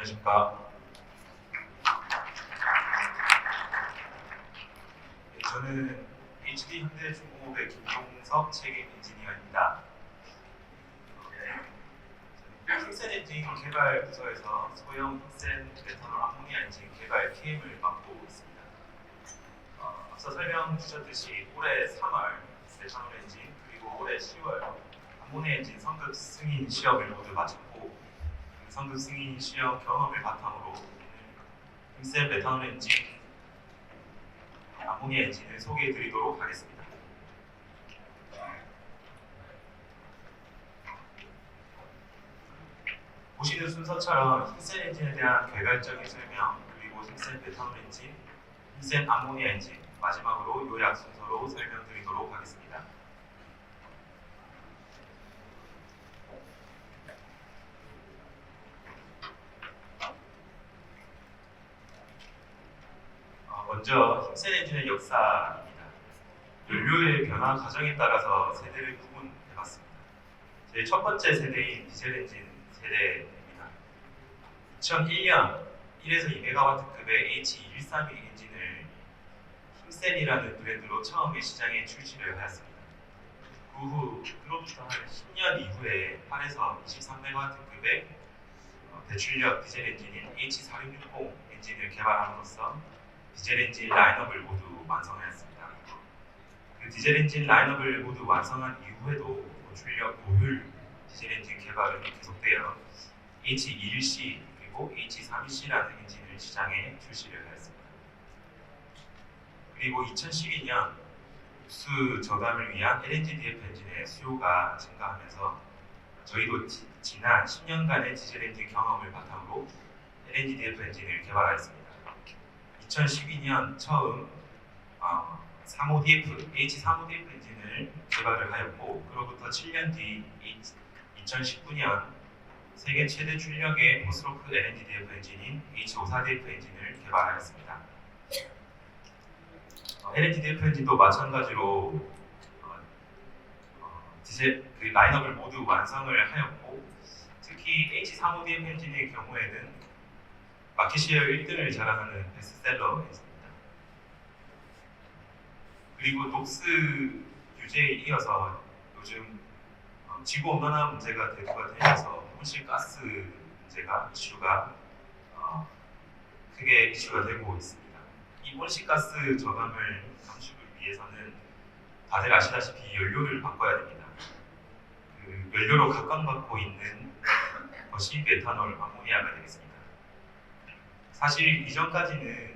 안녕하십니까. 네, 저는 HD 현대중공업의 김용석 책임 엔지니어입니다. 흰센 엔진 개발 부서에서 소형 흰센 메탄올 암모니아 엔진 개발 PM을 맡고 있습니다. 앞서 설명 주셨듯이 올해 3월 메탄올 엔진 그리고 올해 10월 암모니아 엔진 성급 승인 시험을 모두 마쳤고 그 성급 승인 시험 경험을 바탕으로 흰센 메탄올 엔진 암모니아 엔진을 소개해드리도록 하겠습니다. 보시는 순서처럼 흰센 엔진에 대한 개괄적인 설명, 그리고 흰센 메탄올 엔진, 흰센 암모니아 엔진, 마지막으로 요약 순서로 설명드리도록 하겠습니다. 먼저 흰센 엔진의 역사입니다. 연료의 변화 과정에 따라서 세대를 구분해봤습니다. 제 첫 번째 세대인 디젤 엔진 세대입니다. 2001년 1에서 2MW급의 H213 엔진을 흰센이라는 브랜드로 처음에 시장에 출시를 하였습니다. 그로부터 한 10년 이후에 8에서 23MW급의 대출력 디젤 엔진인 H4660 엔진을 개발함으로써 디젤 엔진 라인업을 모두 완성하였습니다. 그 디젤 엔진 라인업을 모두 완성한 이후에도 고출력 고효율 디젤 엔진 개발은 계속되어 H21C 그리고 H32C라는 엔진을 시장에 출시를 하였습니다. 그리고 2012년 국수 저감을 위한 LNG DF 엔진의 수요가 증가하면서 저희도 지난 10년간의 디젤 엔진 경험을 바탕으로 LNG DF 엔진을 개발하였습니다. 2012년 처음 35DF, H35DF 엔진을 개발을 하였고 그로부터 7년 뒤 2019년 세계 최대 출력의 포스로크 LNG DF 엔진인 H54DF 엔진을 개발하였습니다. LNG DF 엔진도 마찬가지로 디젤 그 라인업을 모두 완성을 하였고 특히 H35DF 엔진의 경우에는 마켓시어 1등을 자랑하는 베스트셀러 엔진입니다. 그리고 녹스 규제에 이어서 요즘 지구온난화 문제가 대두가 되면서 온실가스 문제가 크게 이슈가 되고 있습니다. 이 온실가스 저감을 감축을 위해서는 다들 아시다시피 연료를 바꿔야 됩니다. 그 연료로 각광받고 있는 것이 메탄올 암모니아가 되겠습니다. 사실 이전까지는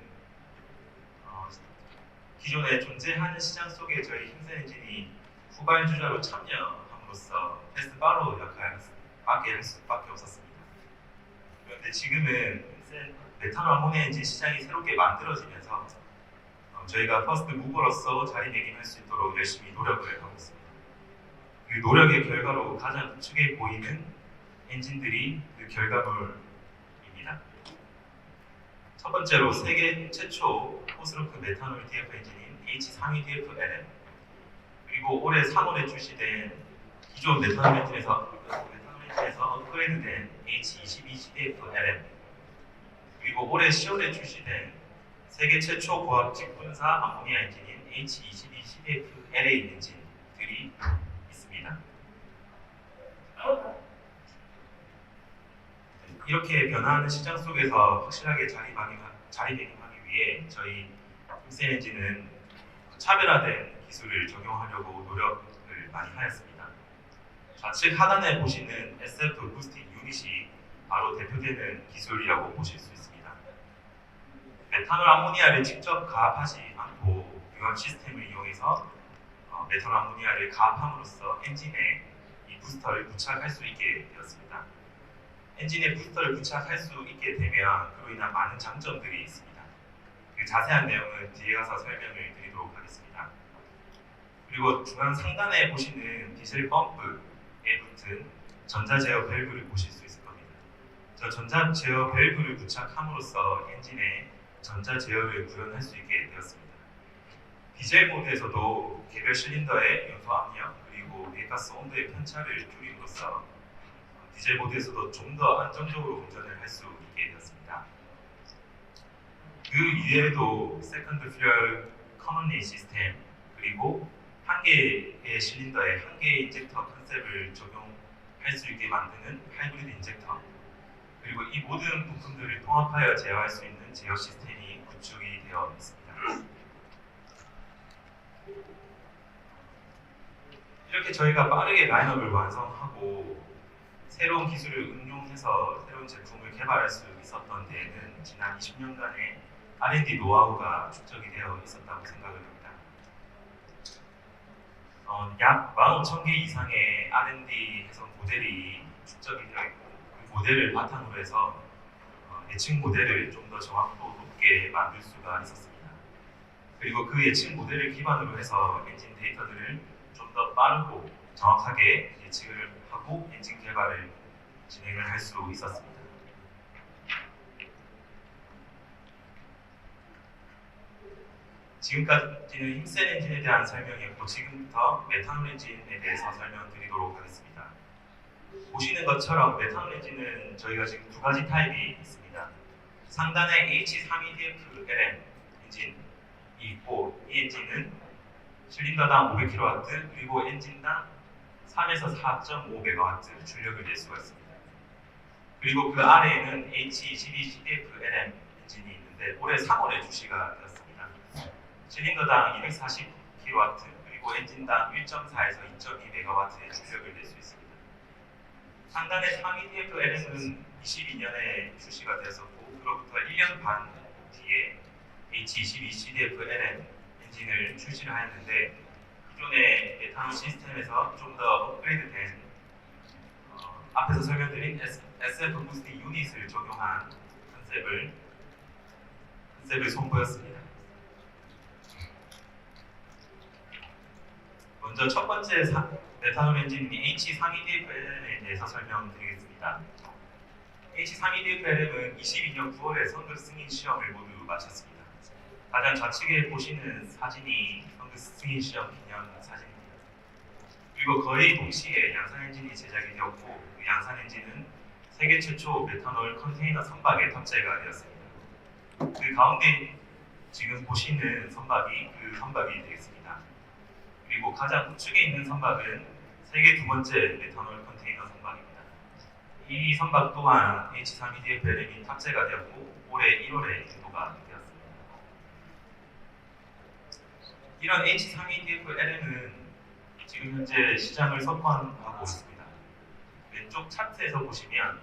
기존에 존재하는 시장 속에 저희 흰센 엔진이 후발주자로 참여함으로써 패스트바로 역할밖에 할 수밖에 없었습니다. 그런데 지금은 흰센 메탄올 암모니아 엔진 시장이 새롭게 만들어지면서 저희가 퍼스트 무버로서 자리매김할 수 있도록 열심히 노력을 하고 있습니다. 그 노력의 결과로 가장 우측에 보이는 엔진들이 그 결과물입니다. 첫 번째로 세계 최초 포스로크 메탄올 DF 엔진인 H32DF-LM 그리고 올해 3월에 출시된 기존 메탄올 엔진에서 업그레이드된 H22CDF-LM 그리고 올해 10월에 출시된 세계 최초 고압직 분사 암모니아 엔진인 H22CDF-LA 엔진들이 있습니다. 이렇게 변화하는 시장 속에서 확실하게 자리매김하기 위해 저희 흰센 엔진은 차별화된 기술을 적용하려고 노력을 많이 하였습니다. 좌측 하단에 보시는 SF 부스팅 유닛이 바로 대표되는 기술이라고 보실 수 있습니다. 메탄올 암모니아를 직접 가압하지 않고 융합 시스템을 이용해서 메탄올 암모니아를 가압함으로써 엔진에 이 부스터를 부착할 수 있게 되었습니다. 엔진에 부스터를 부착할 수 있게 되면 그로 인한 많은 장점들이 있습니다. 그 자세한 내용은 뒤에 가서 설명을 드리도록 하겠습니다. 그리고 중앙 상단에 보시는 디젤 펌프에 붙은 전자 제어 밸브를 보실 수 있을 겁니다. 저 전자 제어 밸브를 부착함으로써 엔진에 전자 제어를 구현할 수 있게 되었습니다. 디젤 모드에서도 개별 실린더의 연소 압력 그리고 배가스 온도의 편차를 줄임으로써 디젤 모드에서도 좀 더 안정적으로 운전을 할 수 있게 되었습니다. 그 이외에도 세컨드 퓨얼 커먼리 시스템 그리고 한 개의 실린더에 한 개의 인젝터 컨셉을 적용할 수 있게 만드는 하이브리드 인젝터 그리고 이 모든 부품들을 통합하여 제어할 수 있는 제어 시스템이 구축이 되어 있습니다. 이렇게 저희가 빠르게 라인업을 완성하고 새로운 기술을 응용해서 새로운 제품을 개발할 수 있었던 데에는 지난 20년간의 R&D 노하우가 축적이 되어 있었다고 생각을 합니다. 약 15,000개 이상의 R&D 해석 모델이 축적이 되어 있고 그 모델을 바탕으로 해서 예측 모델을 좀 더 정확도 높게 만들 수가 있었습니다. 그리고 그 예측 모델을 기반으로 해서 엔진 데이터들을 좀 더 빠르고 정확하게 예측을 하고 엔진 개발을 진행을 할 수 있었습니다. 지금까지는 힘센 엔진에 대한 설명이었고 지금부터 메탄올 엔진에 대해서 설명드리도록 하겠습니다. 보시는 것처럼 메탄올 엔진은 저희가 지금 두 가지 타입이 있습니다. 상단에 H32DF-LM 엔진이 있고 이 엔진은 실린더당 500kW 그리고 엔진당 3에서 4.5MW 출력을 낼 수가 있습니다. 그리고 그 아래에는 H22CDF-LM 엔진이 있는데 올해 3월에 출시가 되었습니다. 실린더당 240kW 그리고 엔진당 1.4에서 2.2MW의 출력을 낼 수 있습니다. 상단의 32DF-LM은 22년에 출시가 되었었고 그로부터 1년 반 뒤에 H22CDF-LM 엔진을 출시를 하였는데 기존의 메탄올 시스템에서 좀 더 업그레이드된 앞에서 설명드린 SF 부스팅 유닛을 적용한 컨셉을 선보였습니다. 먼저 첫 번째 메탄올 엔진인 H32DF-LM에 대해서 설명드리겠습니다. H32DF-LM은 22년 9월에 성급 승인 시험을 모두 마쳤습니다. 가장 좌측에 보시는 사진이 성급 승인 시험 기념 사진입니다. 그리고 거의 동시에 양산 엔진이 제작이 되었고 그 양산 엔진은 세계 최초 메탄올 컨테이너 선박에 탑재가 되었습니다. 그 가운데 지금 보시는 선박이 그 선박이 되겠습니다. 그리고 가장 우측에 있는 선박은 세계 두 번째 메탄올 컨테이너 선박입니다. 이 선박 또한 H32DF-LM이 탑재가 되었고 올해 1월에 인도가 되었습니다. 이런 H32DF-LM은 지금 현재 시장을 석권하고 있습니다. 왼쪽 차트에서 보시면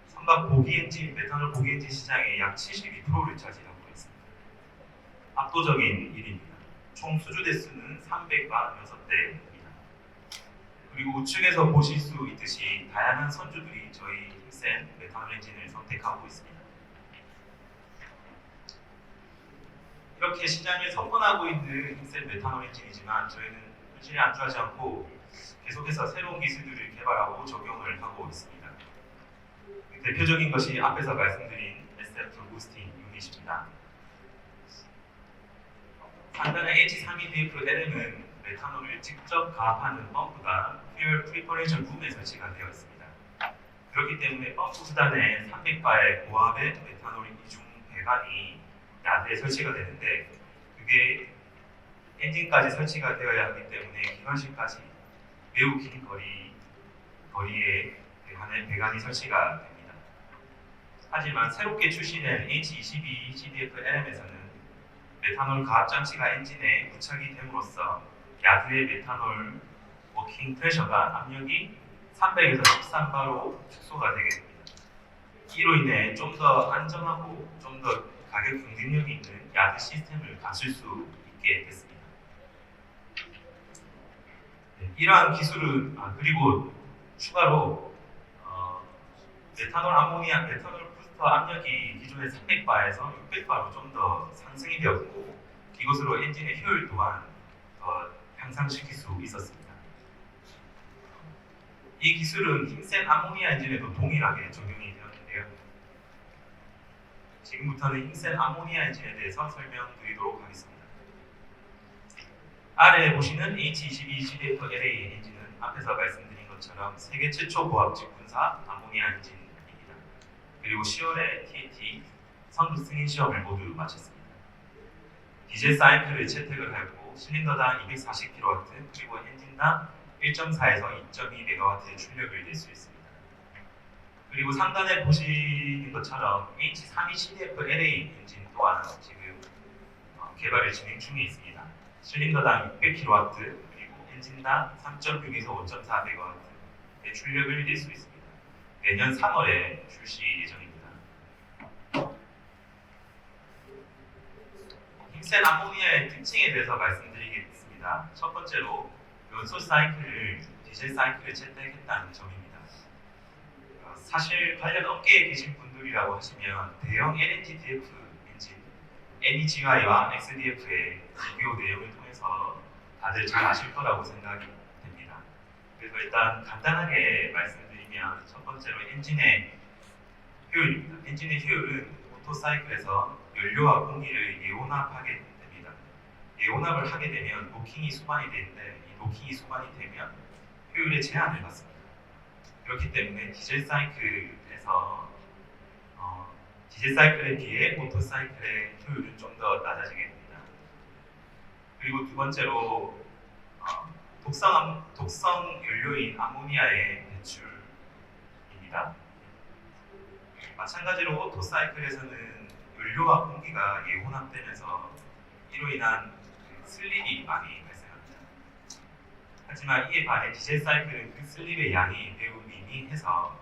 선박 보기 엔진, 메탄올 보기 엔진 시장의 약 72%를 차지하고 있습니다. 압도적인 일입니다. 총 수주 대수는 346대입니다. 그리고 우측에서 보실 수 있듯이 다양한 선주들이 저희 힘센 메탄올 엔진을 선택하고 있습니다. 이렇게 시장에 선권하고 있는 힘센 메탄올 엔진이지만 저희는 현실에 안주하지 않고 계속해서 새로운 기술들을 개발하고 적용을 하고 있습니다. 대표적인 것이 앞에서 말씀드린 SF 부스팅 유닛입니다. 상단의 H32DF-LM은 메탄올을 직접 가압하는 펌프가 퓨얼 프리퍼레이션 룸에 설치가 되어 있습니다. 그렇기 때문에 펌프 수단에 300바의 고압의 메탄올 이중 배관이 야드에 설치가 되는데 그게 엔진까지 설치가 되어야 하기 때문에 기관실까지 매우 긴 거리에 배관이 설치가 됩니다. 하지만 새롭게 출시된 H22CDF-LM에서는 메탄올 가압 장치가 엔진에 부착이 됨으로써 야드의 메탄올 워킹 프레셔가 압력이 300에서 13바로 축소가 되게 됩니다. 이로 인해 좀 더 안전하고 좀 더 가격 경쟁력이 있는 야드 시스템을 갖출 수 있게 됐습니다. 이러한 기술은 그리고 추가로 메탄올 부스터 압력이 기존의 300바에서 600바로 좀 더 상승이 되었고 이것으로 엔진의 효율 또한 더 향상시킬 수 있었습니다. 이 기술은 힘센 암모니아 엔진에도 동일하게 적용이 되었는데요. 지금부터는 힘센 암모니아 엔진에 대해서 설명드리도록 하겠습니다. 아래에 보시는 H22CDF-LA 엔진은 앞에서 말씀드린 것처럼 세계 최초 고압직 분사 아모니아 엔진입니다. 그리고 10월에 TAT 선두 승인 시험을 모두 마쳤습니다. 디젤 사이클을 채택을 하고 실린더당 240kW 그리고 엔진당 1.4에서 2.2MW의 출력을 낼 수 있습니다. 그리고 상단에 보시는 것처럼 H32CDF-LA 엔진 또한 지금 개발을 진행 중에 있습니다. 실린더당 600kW 그리고 엔진당 3.6에서 5.4MW의 출력을 낼 수 있습니다. 내년 3월에 출시 예정입니다. 힘센 암모니아의 특징에 대해서 말씀드리겠습니다. 첫 번째로 연소 사이클을 디젤 사이클에 채택했다는 점입니다. 사실 관련 업계에 계신 분들이라고 하시면 대형 LNG DF 엔진 NEGY와 XDF의 비교 내용을 통해서 다들 잘 아실 거라고 생각이 됩니다. 그래서 일단 간단하게 말씀드리면 첫 번째로 엔진의 효율입니다. 엔진의 효율은 오토사이클에서 연료와 공기를 예온합하게 됩니다. 예온합을 하게 되면 노킹이 수반이 되는데 이 노킹이 수반이 되면 효율에 제한을 받습니다. 그렇기 때문에 디젤 사이클에서 디젤 사이클에 비해 오토사이클의 효율은 좀 더 낮아지게 됩니다. 그리고 두 번째로 독성 연료인 아모니아의 배출입니다. 마찬가지로 오토사이클에서는 연료와 공기가 예혼합되면서 이로 인한 슬립이 많이 발생합니다. 하지만 이에 반해 디젤 사이클은 그 슬립의 양이 매우 미미해서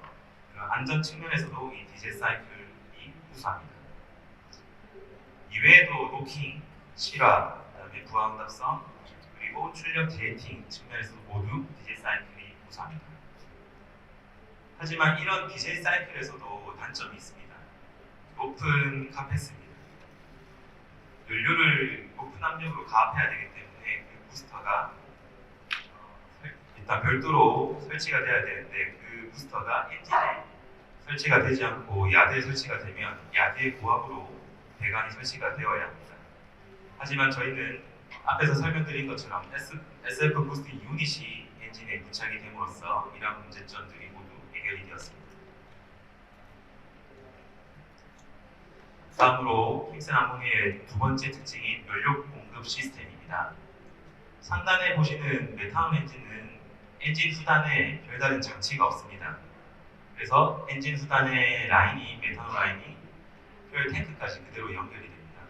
안전 측면에서도 이 디젤 사이클이 우수합니다. 이외에도 노킹, 실화, 그다음에 부하응답성, 그리고 출력 디레이팅 측면에서도 모두 디젤 사이클이 우수합니다. 하지만 이런 디젤 사이클에서도 단점이 있습니다. 높은 카패스입니다. 연료를 높은 압력으로 가압해야 되기 때문에 그 부스터가 일단 별도로 설치가 돼야 되는데 그 부스터가 엔진에 설치가 되지 않고 야드에 설치가 되면 야드의 고압으로 배관이 설치가 되어야 합니다. 하지만 저희는 앞에서 설명드린 것처럼 SF 부스트 유닛이 엔진에 부착이 됨으로써 이러한 문제점들이 모두 해결이 되었습니다. 다음으로 힘센 암모니아의 두 번째 특징인 연료 공급 시스템입니다. 상단에 보시는 메탄올 엔진은 엔진 후단에 별다른 장치가 없습니다. 그래서 엔진 후단의 라인이 메탄올 라인이 퓨얼 탱크까지 그대로 연결이 됩니다.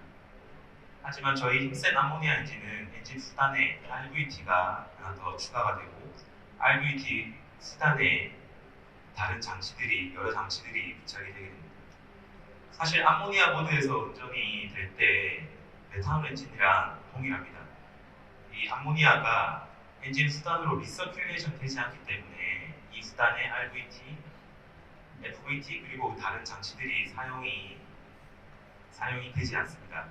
하지만 저희 힘센 암모니아 엔진은 엔진 후단에 RVT가 하나 더 추가가 되고 RVT 후단에 다른 장치들이 여러 장치들이 부착이 되게 됩니다. 사실 암모니아 모드에서 운전이 될 때 메탄올 엔진이랑 동일합니다. 이 암모니아가 엔진 수단으로 리서큘레이션 되지 않기 때문에 이 수단의 RVT, FVT 그리고 다른 장치들이 사용이 되지 않습니다.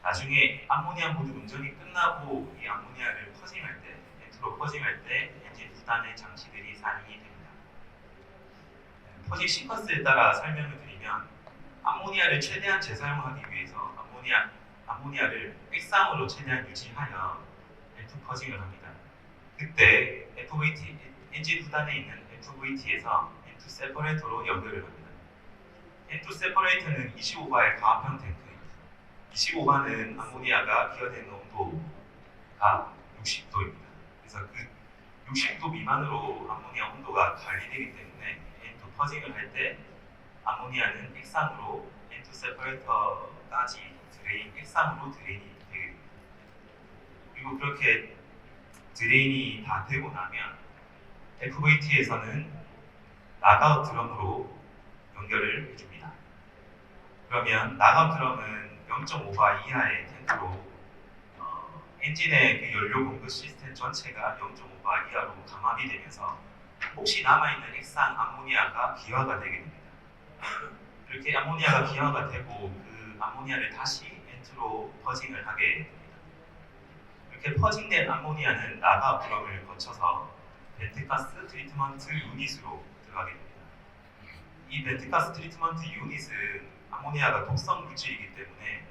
나중에 암모니아 모드 운전이 끝나고 이 암모니아를 퍼징할 때, 엔트로 퍼징할 때 엔진 수단의 장치들이 사용이 됩니다. 퍼징 시퀀스에 따라 설명을 드리면 암모니아를 최대한 재사용하기 위해서 암모니아를 액상으로 최대한 유지하여 F 퍼징을 합니다. 그때 FVT, 엔진 후단에 있는 FVT에서 N2 세퍼레이터로 연결을 합니다. N2 세퍼레이터는 25바의 가압형 탱크입니다. 25바는 암모니아가 기어되는 온도가 60도입니다. 그래서 그 60도 미만으로 암모니아 온도가 관리되기 때문에 N2 퍼징을 할 때 암모니아는 액상으로 N2 세퍼레이터까지 액상으로 드레인이 되게 됩니다. 그리고 그렇게 드레인이 다 되고 나면 FVT에서는 락아웃 드럼으로 연결을 해줍니다. 그러면 락아웃 드럼은 0.5바 이하의 탱크로 엔진의 그 연료 공급 시스템 전체가 0.5바 이하로 감압이 되면서 혹시 남아있는 액상 암모니아가 기화가 되게 됩니다. 이렇게 암모니아가 기화가 되고 그 암모니아를 다시 엔트로 퍼징을 하게 됩니다. 이렇게 퍼징된 암모니아는 락아웃 드럼을 거쳐서 벤트가스 트리트먼트 유닛으로 들어가게 됩니다. 이 벤트가스 트리트먼트 유닛은 아모니아가 독성 물질이기 때문에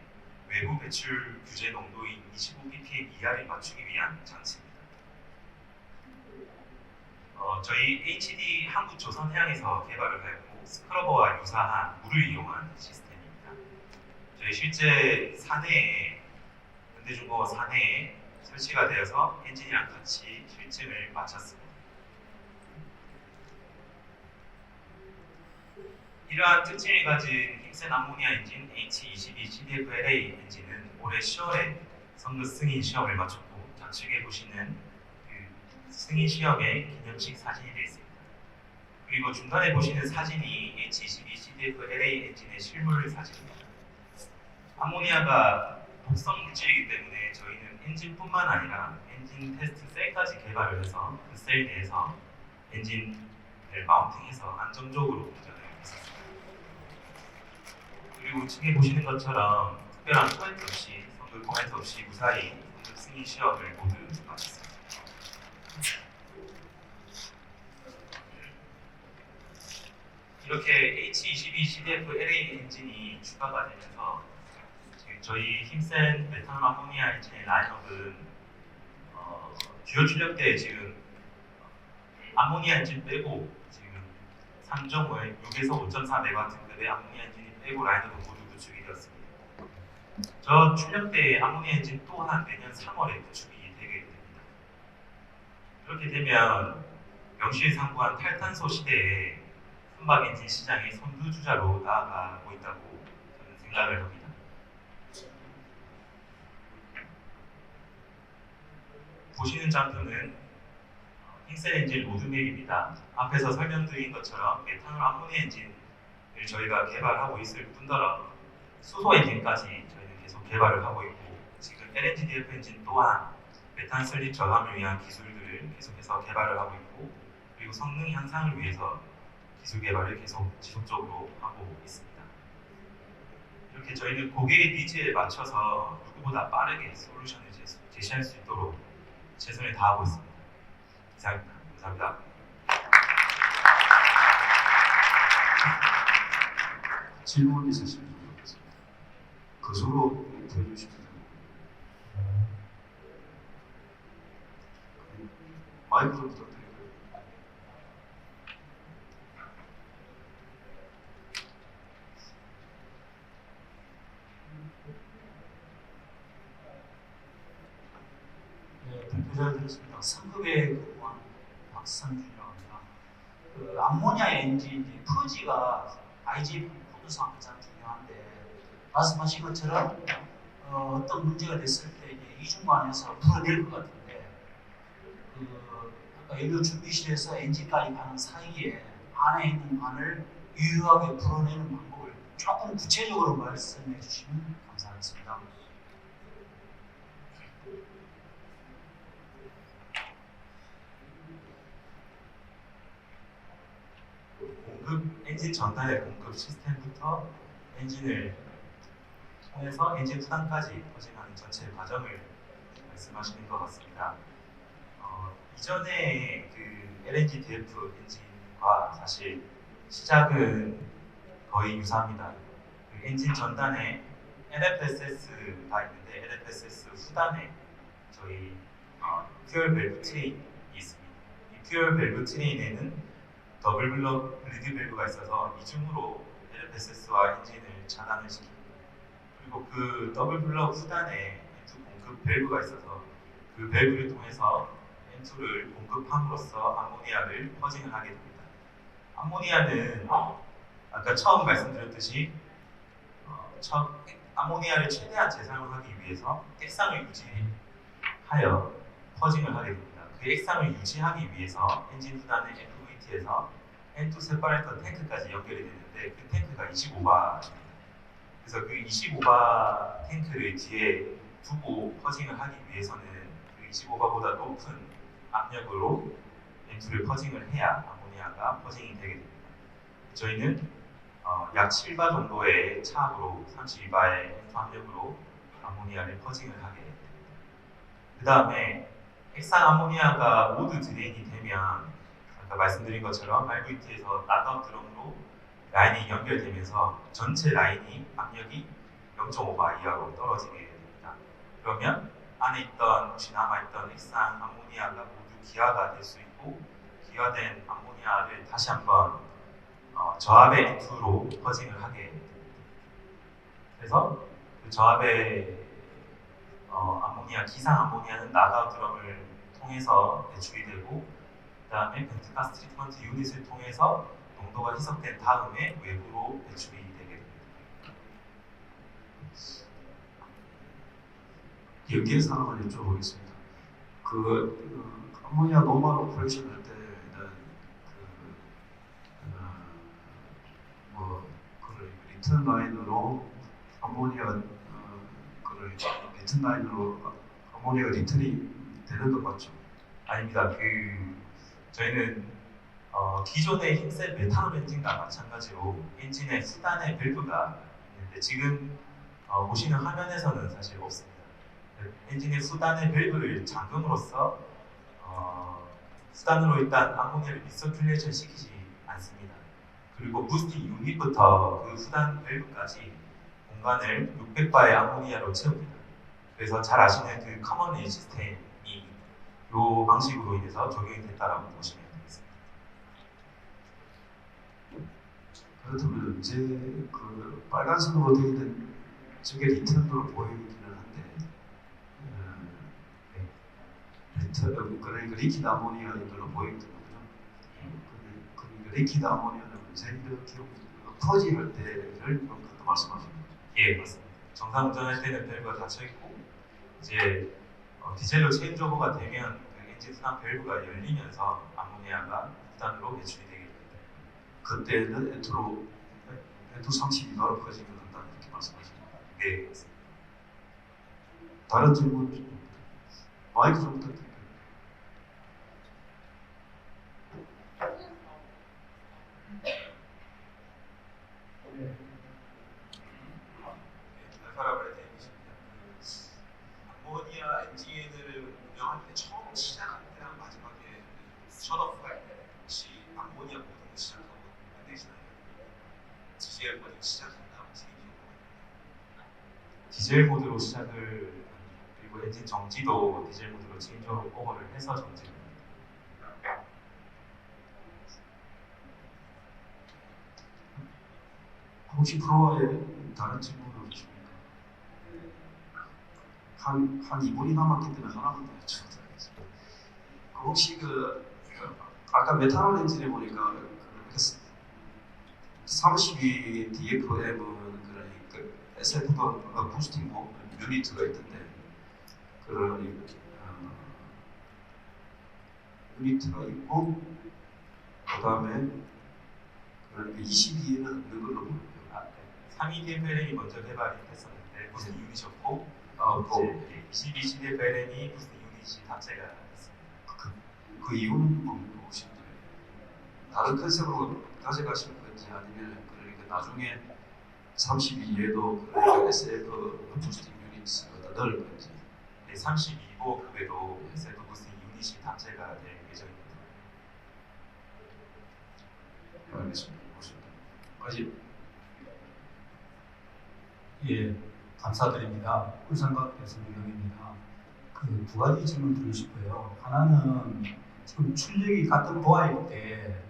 외부 배출 규제 농도인 25ppm 이하를 맞추기 위한 장치입니다. 저희 HD 한국조선해양에서 개발을 하였고 스크러버와 유사한 물을 이용한 시스템입니다. 저희 실제 사내에 현대중공업 사내에 설치가 되어서 엔진이랑 같이 실증을 마쳤습니다. 이러한 특징을 가진 힘센 암모니아 엔진 H22CDF-LA 엔진은 올해 10월에 선거 승인 시험을 마쳤고 좌측에 보시는 그 승인 시험의 기념식 사진이 되어 있습니다. 그리고 중간에 보시는 사진이 H22CDF-LA 엔진의 실물 사진입니다. 암모니아가 독성 물질이기 때문에 저희는 엔진뿐만 아니라 엔진 테스트 셀까지 개발을 해서 그 셀 내에서 엔진을 마운팅해서 안정적으로 운전을 했습니다. 그리고 우측에 보시는 것처럼 특별한 코멘트 없이 선글 코멘트 없이 무사히 선글 승인 시험을 모두 마쳤습니다. 이렇게 H22CDF-LA 엔진이 추가가 되면서 저희 힘센 메탄올 암모니아 엔진의 라인업은 주요 출력대에 지금 암모니아 엔진 빼고 지금 3.5에 6에서 5.4MW급의 암모니아 엔진이 빼고 라인업은 모두 구축이 되었습니다. 저 출력대의 암모니아 엔진 또한 내년 3월에 구축이 되게 됩니다. 이렇게 되면 명실상부한 탈탄소 시대에 선박 엔진 시장의 선두주자로 나아가고 있다고 저는 생각을 합니다. 보시는 장표는 힘센 엔진 로드맵입니다. 앞에서 설명드린 것처럼 메탄올 암모니아 엔진을 저희가 개발하고 있을 뿐더러 수소 엔진까지 저희는 계속 개발을 하고 있고 지금 LNGDF 엔진 또한 메탄 슬립 저감을 위한 기술들을 계속해서 개발을 하고 있고 그리고 성능 향상을 위해서 기술 개발을 계속 지속적으로 하고 있습니다. 이렇게 저희는 고객의 니즈에 맞춰서 누구보다 빠르게 솔루션을 제시할 수 있도록 최선을 다하고 있습니다. 이상입니다. 감사합니다. 질문 있으시면 좋겠습니다. 거꾸로 보여주시면 마이크 좀 부탁드립니다. 잘 들었습니다. 상급에 근무한 박상준이라고 합니다. 그 암모니아 엔진 푸지가 IGF 코드상 가장 중요한데 말씀하신 것처럼 어떤 문제가 됐을 때 이제 이중관에서 풀어낼 것 같은데 아까 연료 준비실에서 엔진까지 가는 사이에 안에 있는 관을 유효하게 풀어내는 방법을 조금 구체적으로 말씀해 주시면 감사하겠습니다. 공급 엔진 전달의 공급 시스템부터 엔진을 통해서 엔진 후단까지 퍼진하는 전체 과정을 말씀하시는 것 같습니다. 이전에 그 LNG DF 엔진과 사실 시작은 거의 유사합니다. 그 엔진 전단에 LFSS가 있는데 LFSS 후단에 저희 퓨얼 밸브 트레인이 있습니다. 이 퓨얼 밸브 트레인에는 더블 블럭 리드 밸브가 있어서 이중으로 LFSS와 엔진을 차단을 시킵니다. 그리고 그 더블 블럭 후단에 M2 공급 밸브가 있어서 그 밸브를 통해서 M2를 공급함으로써 암모니아를 퍼징을 하게 됩니다. 암모니아는 아까 처음 말씀드렸듯이 암모니아를 최대한 재사용하기 위해서 액상을 유지하여 퍼징을 하게 됩니다. 그 액상을 유지하기 위해서 엔진 후단의 FVT에서 N2 세퍼레이터 탱크까지 연결이 되는데 그 탱크가 25바입니다. 그래서 그 25바 탱크를 뒤에 두고 퍼징을 하기 위해서는 그 25바보다 높은 압력으로 N2를 퍼징을 해야 암모니아가 퍼징이 되게 됩니다. 저희는 약 7바 정도의 차압으로 32바의 N2 압력으로 암모니아를 퍼징을 하게 됩니다. 그 다음에 액상 암모니아가 모두 드레인이 되면 아까 말씀드린 것처럼 RVT에서 낫아웃 드럼으로 라인이 연결되면서 전체 라인이 압력이 0.5바 이하로 떨어지게 됩니다. 그러면 안에 있던 혹시 남아있던 액상 암모니아가 모두 기화가 될 수 있고 기화된 암모니아를 다시 한번 저압의 N2로 퍼징을 하게 됩니다. 그래서 그 저압의 기상 암모니아는 나가우 드럼을 통해서 배출이 되고, 그 다음에 벤트가스 트리트먼트 유닛을 통해서 농도가 희석된 다음에 외부로 배출이 되게 됩니다. 여기에서 하나만 여쭤보겠습니다. 암모니아 노멀 오퍼레이션 할 때는 그걸 리턴 라인으로 암모니아가 리턴 라인으로 암모니아가 리턴이 되는 것 맞죠? 아닙니다. 저희는 기존의 흰색 메탄올 엔진과 마찬가지로 엔진의 수단의 밸브가 있는데, 지금 보시는 화면에서는 사실 없습니다. 엔진의 수단의 밸브를 잠금으로써 수단으로 일단 암모니아를 리서큘레이션 시키지 않습니다. 그리고 부스팅 유닛부터 그 수단 밸브까지 공간을 600바의 암모니아로 채웁니다. 그래서 잘 아시는 그 커먼 레인 시스템이 이 방식으로 인해서 적용이 됐다라고 보시면 되겠습니다. 그렇다면 이제 그 빨간색으로 되어 있는 저게 리턴으로 보이기는 한데, 그러니까 리퀴드 아모니아인 걸로 보이거든요. 그러니까 리퀴드 아모니아는 이제 이렇게 퍼지할 때를 갖다 말씀하시는 거죠? 예, 맞습니다. 정상 운전할 때는 밸브가 닫혀 있고, 이제 디젤로 체인지오버가 되면 그 엔진 수단 밸브가 열리면서 암모니아가 수단으로 배출이 되게 됩니다. 그때는 N2 32바로 퍼지게 된다 이렇게 말씀하시는 거죠? 네, 맞습니다. 다른 질문 좀 마이크 좀 부탁드릴게요. 알파라브레 대행이십니다. 암모니아 엔진을 운영할 때 처음 시작할 때랑 마지막에 셧오프 할 때 혹시 암모니아 모드로 시작하고 끝내시나요? 디젤 모드 시작했나 혹시 디젤 모드로 시작을, 그리고 엔진 정지도 디젤 모드로 체인지오버 오버를 해서 정지를 합니다. 혹시 프로에 다른 질문은 없으십니까? 한 2분이 남았기 때문에 하나만 더 여쭤보겠습니다. 혹시 아까 메탄올 엔진에 보니까 32 DFM은 그러니까 SF가 부스팅 유니트가 있던데, 그런 유니트가 있고, 그 다음에 그러니까 22에는 없는 걸로 보여요. 32DFLM이 먼저 개발이 됐었는데 부스팅 유닛이 없고, 그 22CDFLM이 부스팅 유닛이 탑재가 됐습니다. 그 이유는 뭡니까? 혹시 다른 컨셉으로 가져가실 건지, 아니면 그러니까 나중에 32에도 그러니까 SF 부스팅 유닛을 더 넣을 건지. 32호급에도 SF 부스팅 유닛이 탑재가 될 예정입니다. 네, 알겠습니다. 고맙습니다. 마지. 예, 감사드립니다. 울산과학대 성경입니다. 그 두 가지 질문 드리고 싶어요. 하나는 지금 출력이 같은 보아일 때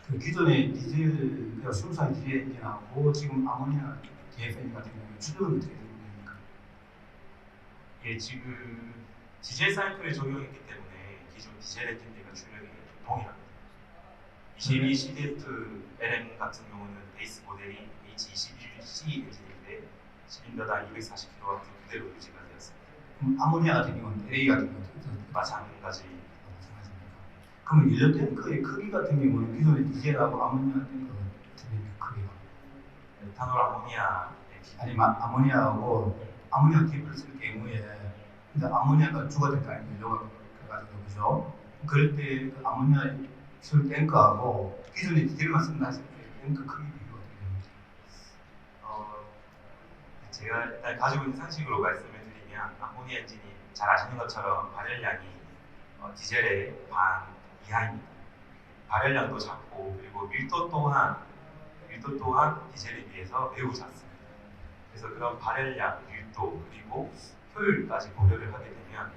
그 기존의 디젤, 그러니까 순수한 디젤 엔진하고 지금 아모니아 DFM 같은 경우에 출력은 어떻게 되는 겁니까? 예, 지금 디젤 사이클을 적용했기 때문에 기존 디젤 엔진들과 출력이 동일합니다. 22CDF-LM 같은 경우는 베이스 모델이 H21C 엔진인데 실린더당 240kW 그대로 유지가 되었습니다. 아모니아 같은 경우는 LA 같은 경우는 마찬가지. 그러면 연료 탱크의 크기 같은 경우는 기존의 디젤하고 아모니아 탱크 틀립니까? 크기가? 메탄올 아모니아 아니면 아모니아하고 아모니아 팁을 쓸 경우에 근데 아모니아가 주가 될 거 아니에요, 연료가 그래가지고, 그죠? 그럴 때 그 아모니아 쓸 탱크하고 기존의 디젤만 쓴다 했을 때 탱크 크기 비교가 어떻게 됩니까? 제가 일단 가지고 있는 상식으로 말씀을 드리면, 아모니아 엔진이 잘 아시는 것처럼 발열량이 디젤의 반 이하입니다. 발열량도 작고, 그리고 밀도 또한 디젤에 비해서 매우 작습니다. 그래서 그런 발열량, 밀도, 그리고 효율까지 고려를 하게 되면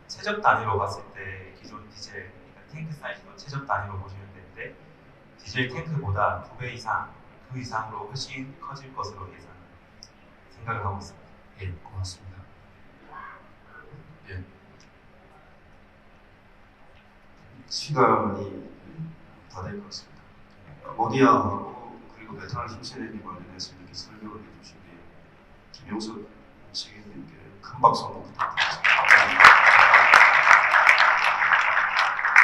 최적 단위로 봤을 때 기존 디젤, 그러니까 탱크 사이즈도 최적 단위로 보시면 되는데 디젤 탱크보다 2배 이상, 그 이상으로 훨씬 커질 것으로 생각을 하고 있습니다. 예, 고맙습니다. 예. 시간이 다 될 것 같습니다. 모디아하고 그리고 베트남 힘센에니 관련해서 이렇게 설명을 해주신 게 김용석 책임님께 큰 박수 한번 부탁드립니다.